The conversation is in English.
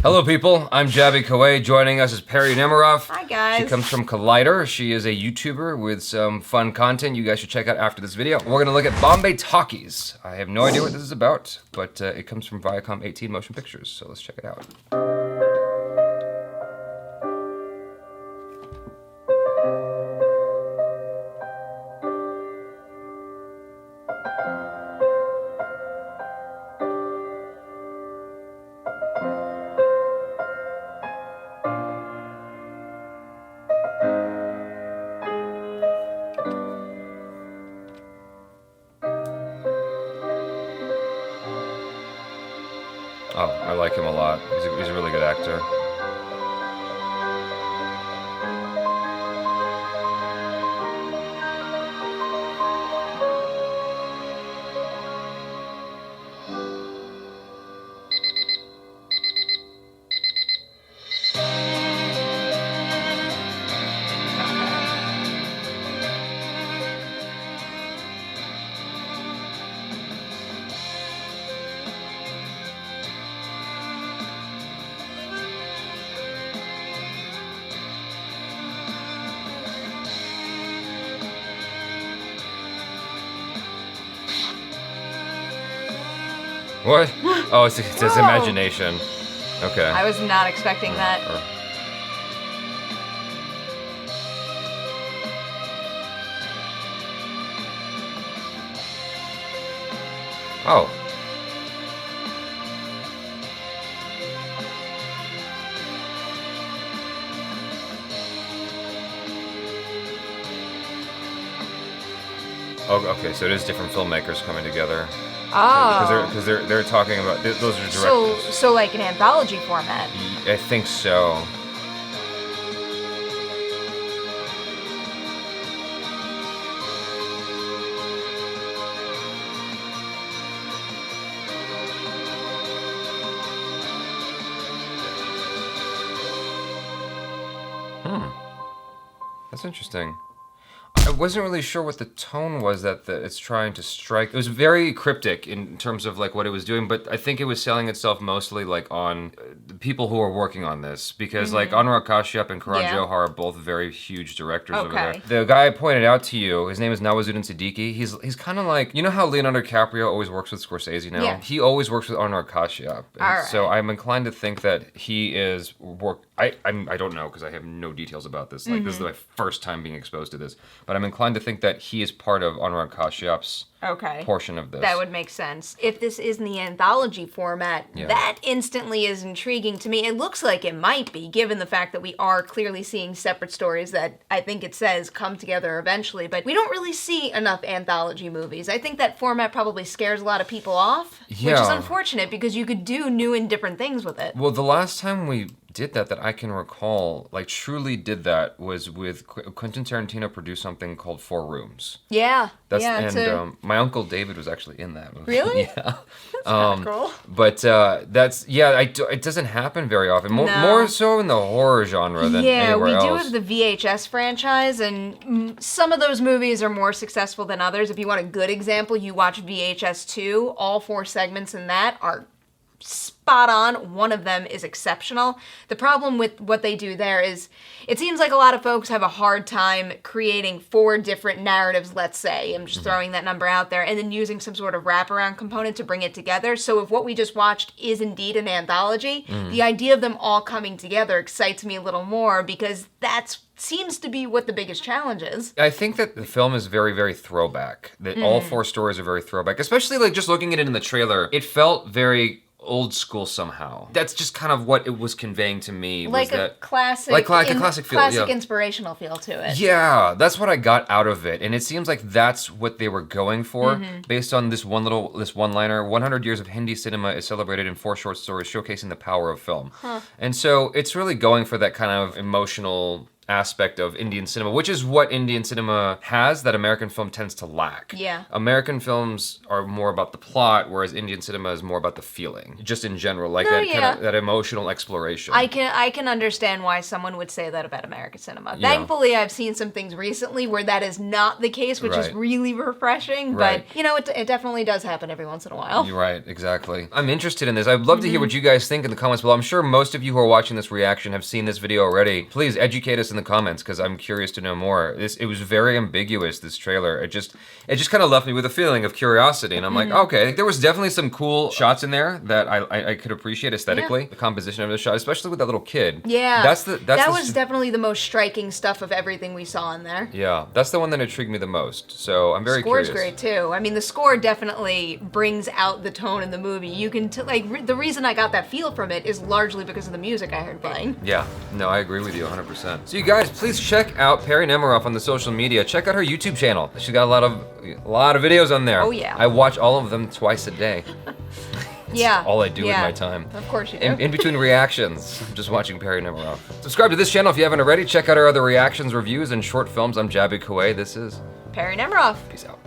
Hello people, I'm Jaby Koay. Joining us is Perri Nemiroff. Hi guys. She comes from Collider. She is a YouTuber with some fun content you guys should check out after this video. We're gonna look at Bombay Talkies. I have no idea what this is about, but it comes from Viacom 18 Motion Pictures, so let's check it out. Oh, I like him a lot. He's a really good actor. What? Oh, it's his imagination. Okay. I was not expecting that. Oh. Oh, okay, so it is different filmmakers coming together. Oh. Because they're talking about, those are directors. So like an anthology format. I think so. That's interesting. I wasn't really sure what the tone was that it's trying to strike. It was very cryptic in terms of like what it was doing, but I think it was selling itself mostly like on the people who are working on this, because like Anurag Kashyap and Karan Johar are both very huge directors over there. The guy I pointed out to you, his name is Nawazuddin Siddiqui. He's kind of like, you know how Leonardo DiCaprio always works with Scorsese now? Yeah. He always works with Anurag Kashyap. And so I'm inclined to think that he is I don't know because I have no details about this. Like this is my first time being exposed to this, but I'm inclined to think that he is part of Anurag Kashyap's portion of this. That would make sense. If this is in the anthology format, that instantly is intriguing to me. It looks like it might be, given the fact that we are clearly seeing separate stories that I think it says come together eventually, but we don't really see enough anthology movies. I think that format probably scares a lot of people off, which is unfortunate because you could do new and different things with it. Well, the last time we did that I can recall, like truly did that, was with Quentin Tarantino produced something called 4 Rooms. Yeah. My uncle David was actually in that movie. Really? Yeah. That's kind of cool. But it doesn't happen very often. More so in the horror genre than anywhere else. Yeah, we do have the VHS franchise, and some of those movies are more successful than others. If you want a good example, you watch VHS 2. All 4 segments in that are spot on. One of them is exceptional. The problem with what they do there is it seems like a lot of folks have a hard time creating 4 different narratives, let's say. I'm just throwing that number out there, and then using some sort of wraparound component to bring it together. So if what we just watched is indeed an anthology, the idea of them all coming together excites me a little more, because that seems to be what the biggest challenge is. I think that the film is very, very throwback. That all 4 stories are very throwback, especially like just looking at it in the trailer. It felt very old school somehow. That's just kind of what it was conveying to me. Like was a that, classic, like a classic feel, classic inspirational feel to it. Yeah, that's what I got out of it, and it seems like that's what they were going for, based on this one-liner. 100 years of Hindi cinema is celebrated in 4 short stories showcasing the power of film. And so it's really going for that kind of emotional aspect of Indian cinema, which is what Indian cinema has that American film tends to lack. Yeah. American films are more about the plot, whereas Indian cinema is more about the feeling, just in general, like No, that yeah. kind of that emotional exploration. I can understand why someone would say that about American cinema. Thankfully, I've seen some things recently where that is not the case, which is Right. really refreshing. Right. But, you know, it definitely does happen every once in a while. You're right, exactly. I'm interested in this. I'd love to hear what you guys think in the comments below. I'm sure most of you who are watching this reaction have seen this video already. Please educate us in the comments because I'm curious to know more. It was very ambiguous, this trailer. It just kind of left me with a feeling of curiosity, and I'm like, okay, there was definitely some cool shots in there that I could appreciate aesthetically. The composition of the shot, especially with that little kid. Yeah. That was definitely the most striking stuff of everything we saw in there. Yeah, that's the one that intrigued me the most. So I'm very Score's curious. great too. I mean, the score definitely brings out the tone in the movie. You can the reason I got that feel from it is largely because of the music I heard playing. Yeah, no, I agree with you 100%. So you guys, please check out Perri Nemiroff on the social media. Check out her YouTube channel. She's got a lot of videos on there. Oh, yeah. I watch all of them twice a day. Yeah. All I do with my time. Of course you do. In between reactions, I'm just watching Perri Nemiroff. Subscribe to this channel if you haven't already. Check out our other reactions, reviews, and short films. I'm Jaby Koay. This is Perri Nemiroff. Peace out.